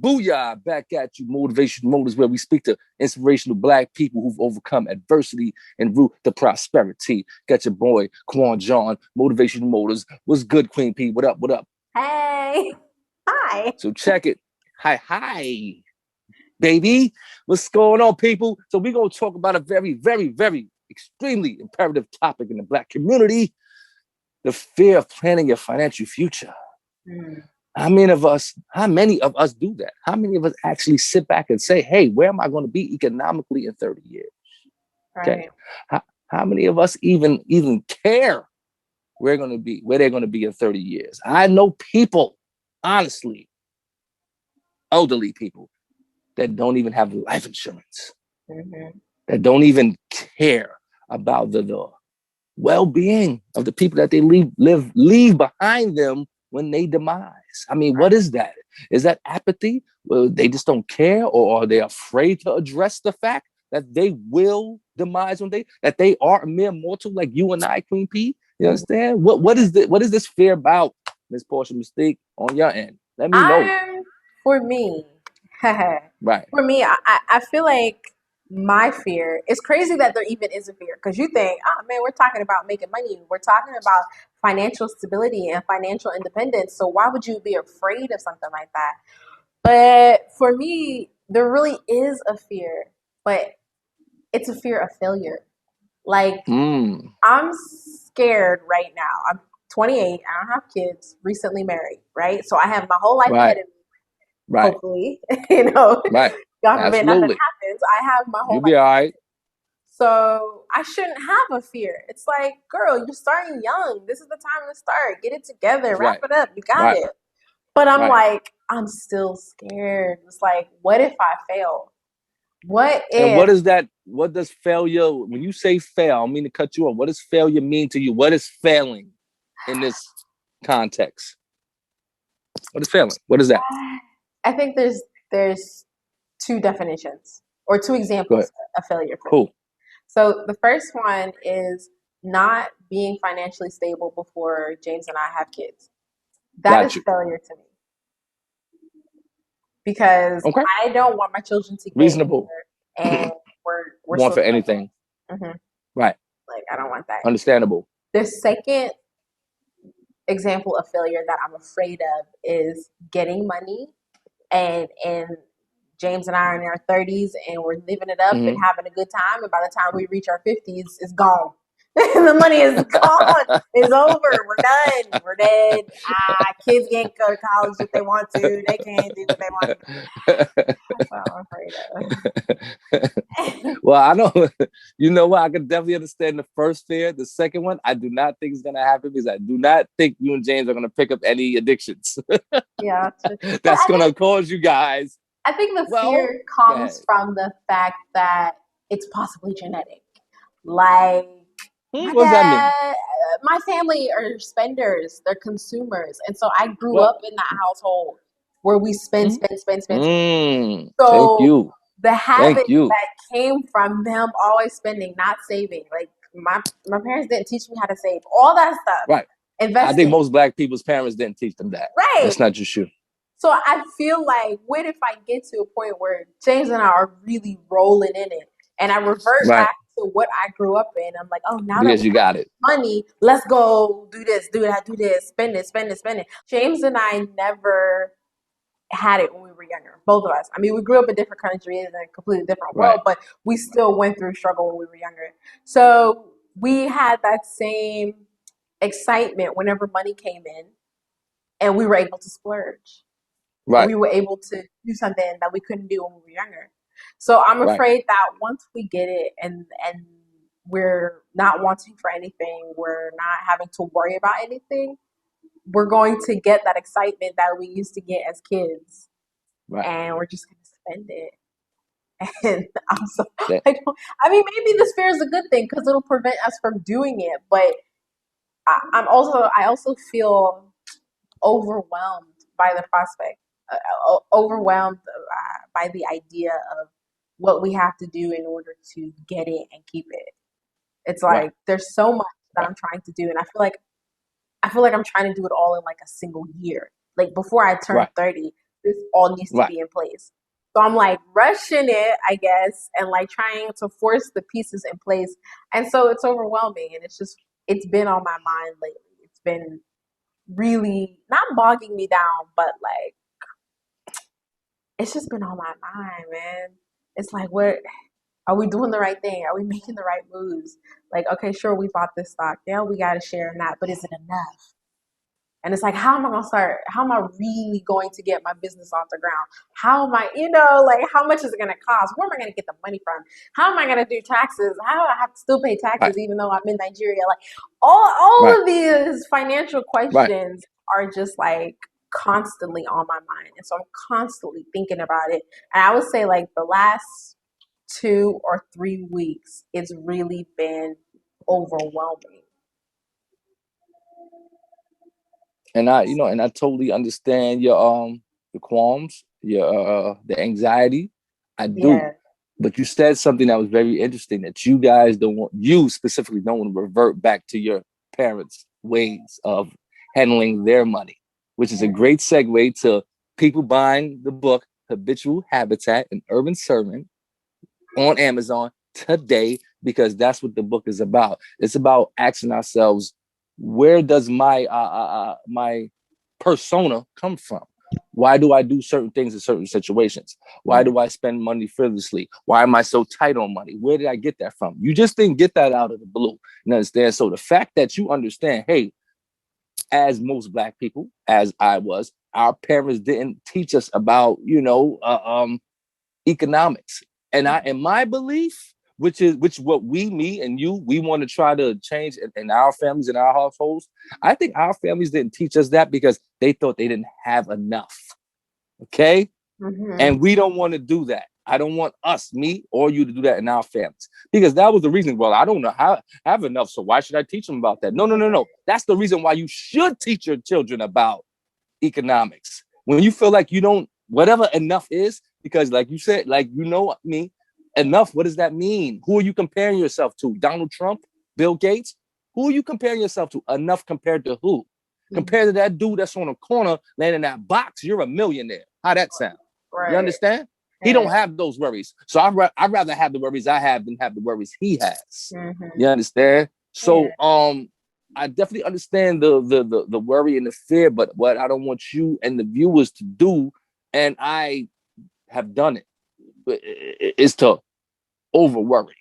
Booyah! Back at you, Motivation Motors, where we speak to inspirational Black people who've overcome adversity and root to prosperity. Got your boy, Quan John, Motivation Motors. What's good, Queen P? What up? What up? Hey. Hi. So check it. Hi, baby. What's going on, people? So we're going to talk about a very, very, very extremely imperative topic in the Black community, the fear of planning your financial future. How many of us do that? How many of us actually sit back and say, hey, where am I going to be economically in 30 years? Okay. Right. How many of us even care where they're going to be in 30 years? I know people, honestly, elderly people that don't even have life insurance, that don't even care about the well-being of the people that they leave behind them when they demise. I mean, what is that? Is that apathy? Well, they just don't care, or are they afraid to address the fact that they will demise that they are a mere mortal like you and I, Queen P? You understand? What is this fear about, Miss Portia Mystique, on your end? Let me know. For me, right. For me, I feel like my fear, it's crazy that there even is a fear, because you think, oh man, we're talking about making money. We're talking about financial stability and financial independence. So why would you be afraid of something like that? But for me, there really is a fear, but it's a fear of failure. Like, I'm scared right now. I'm 28. I don't have kids, recently married, right? So I have my whole life ahead of me. Right. Hopefully, God forbid nothing happens. I have my whole You'll be all right. So I shouldn't have a fear. It's like, girl, you're starting young. This is the time to start. Get it together. Wrap it up. You got it. But I'm like, I'm still scared. It's like, what if I fail? What if? And what is that? What does failure, when you say fail, I don't mean to cut you off. What does failure mean to you? What is failing in this context? What is failing? What is that? I think there's two definitions or two examples of failure for me. So the first one is not being financially stable before James and I have kids. That is failure to me. Because I don't want my children to get reasonable and we're want for anything. Right. Like, I don't want that. Understandable. The second example of failure that I'm afraid of is getting money and James and I are in our 30s and we're living it up and having a good time, and by the time we reach our 50s, it's gone. The money is gone. It's over. We're done. We're dead. Kids can't go to college if they want to. They can't do what they want to. That's what I'm afraid of. Well, I know. You know what? I can definitely understand the first fear. The second one, I do not think is going to happen, because I do not think you and James are going to pick up any addictions. Yeah. That's going to cause you guys. I think the fear comes from the fact that it's possibly genetic. Like, what does that mean? My family are spenders. They're consumers. And so I grew up in that household where we spend. So thank you. The habit that came from them always spending, not saving. Like, my parents didn't teach me how to save. All that stuff. Right. Investing. I think most Black people's parents didn't teach them that. Right. That's not just you. So I feel like, what if I get to a point where James and I are really rolling in it, and I revert back to what I grew up in? I'm like, oh, now that you got it, money, let's go do this, do that, do this, spend it. James and I never had it when we were younger, both of us. I mean, we grew up in different countries in a completely different world, but we still went through struggle when we were younger. So we had that same excitement whenever money came in, and we were able to splurge. We were able to do something that we couldn't do when we were younger. So I'm afraid that once we get it and we're not wanting for anything, we're not having to worry about anything, we're going to get that excitement that we used to get as kids. And we're just going to spend it. And maybe this fear is a good thing because it'll prevent us from doing it. But I also feel overwhelmed by the prospect. Overwhelmed by the idea of what we have to do in order to get it and keep it. It's like there's so much that I'm trying to do, and I feel like I'm trying to do it all in like a single year. Like, before I turn 30, this all needs to Right. be in place. So I'm like rushing it, I guess, and like trying to force the pieces in place. And so it's overwhelming, and it's been on my mind lately. It's been really not bogging me down, but like it's just been on my mind, man. It's like, what are we doing the right thing? Are we making the right moves? Like, okay, sure, we bought this stock. Yeah, we got to share in that, but is it enough? And it's like, how am I going to start? How am I really going to get my business off the ground? How am I, like, how much is it going to cost? Where am I going to get the money from? How am I going to do taxes? How do I have to still pay taxes Right. even though I'm in Nigeria? Like, all Right. of these financial Right. questions are just like constantly on my mind. And so I'm constantly thinking about it. And I would say, like, the last 2 or 3 weeks, it's really been overwhelming. And I totally understand your qualms, your the anxiety. I do. Yeah. But you said something that was very interesting, that you specifically don't want to revert back to your parents' ways of handling their money, which is a great segue to people buying the book Habitual Habitat, an Urban Servant, on Amazon today, because that's what the book is about. It's about asking ourselves, where does my persona come from? Why do I do certain things in certain situations? Why do I spend money frivolously? Why am I so tight on money? Where did I get that from? You just didn't get that out of the blue. You understand? So the fact that you understand, hey, as most Black people, as I was, our parents didn't teach us about, economics. And in my belief, which what me and you, we want to try to change in our families, in our households. I think our families didn't teach us that because they thought they didn't have enough. Okay. And we don't want to do that. I don't want us, me or you, to do that in our families, because that was the reason. Well, I don't know how have enough, so why should I teach them about that? No. That's the reason why you should teach your children about economics. When you feel like you don't, whatever enough is, because like you said, like, me, enough, what does that mean? Who are you comparing yourself to? Donald Trump? Bill Gates? Who are you comparing yourself to? Enough compared to who? Compared to that dude that's on a corner laying in that box, you're a millionaire. How that sound? Right. You understand? He don't have those worries. So I'd rather have the worries I have than have the worries he has. You understand? So I definitely understand the worry and the fear, but what I don't want you and the viewers to do, and I have done it, is to over worry.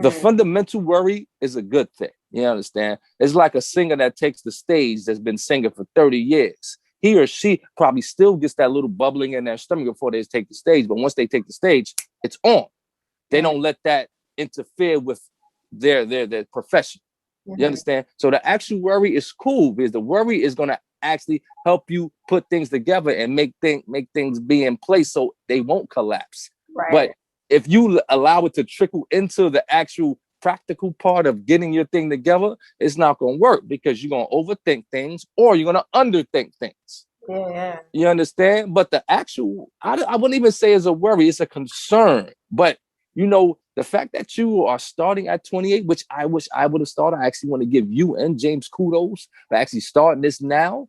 The fundamental worry is a good thing. You understand? It's like a singer that takes the stage that's been singing for 30 years. He or she probably still gets that little bubbling in their stomach before they take the stage. But once they take the stage, it's on. They don't let that interfere with their profession. You understand? So the actual worry is cool, because the worry is going to actually help you put things together and make things be in place so they won't collapse. Right. But if you allow it to trickle into the actual practical part of getting your thing together, it's not going to work, because you're going to overthink things or you're going to underthink things. Yeah. You understand? But the actual, I wouldn't even say it's a worry, it's a concern. But the fact that you are starting at 28, which I wish I would have started, I actually want to give you and James kudos for actually starting this now,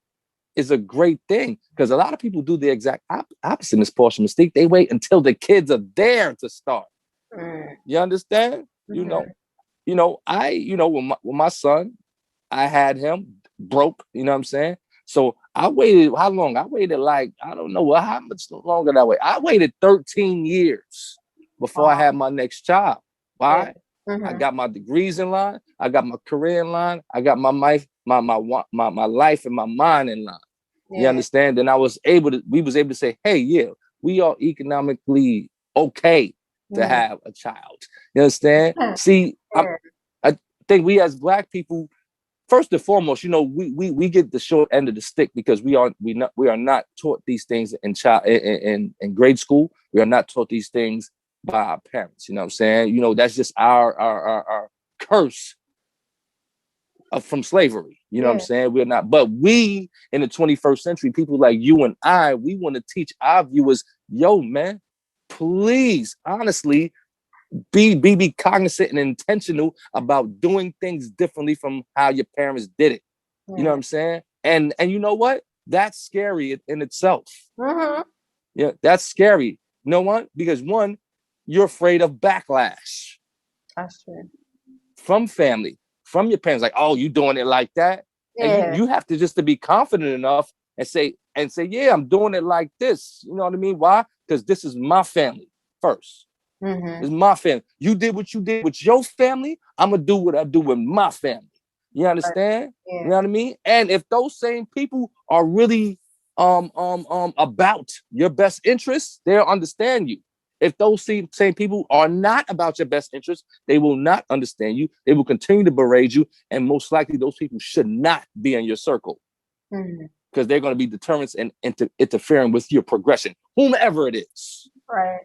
is a great thing, because a lot of people do the exact opposite, Miss Portia Mystique. They wait until the kids are there to start. You understand? With my son, I had him broke, you know what I'm saying? So I waited, how long? I waited like, I don't know how much longer that way. I waited 13 years before I had my next child. Why? I got my degrees in line. I got my career in line. I got my life, my life and my mind in line. You understand? Then we was able to say, hey, yeah, we are economically okay to have a child. You understand? See, I think we as Black people, first and foremost, we get the short end of the stick, because we are not taught these things in grade school. We are not taught these things by our parents. You know what I'm saying? That's just our curse from slavery. You know what I'm saying? We're not, but we in the 21st century, people like you and I, we want to teach our viewers, yo, man, please, honestly, be cognizant and intentional about doing things differently from how your parents did it. You know what I'm saying? And you know what? That's scary in itself. Mm-hmm. Yeah, that's scary. You know what? Because one, you're afraid of backlash. That's true. From family, from your parents, like, oh, you doing it like that? And you have to just to be confident enough and say, yeah, I'm doing it like this. You know what I mean? Why? Because this is my family first. Mm-hmm. It's my family. You did what you did with your family. I'm gonna do what I do with my family. You understand? Yeah. You know what I mean? And if those same people are really about your best interests, they'll understand you. If those same people are not about your best interests, they will not understand you. They will continue to berate you, and most likely those people should not be in your circle because they're going to be deterrents and interfering with your progression, whomever it is. Right.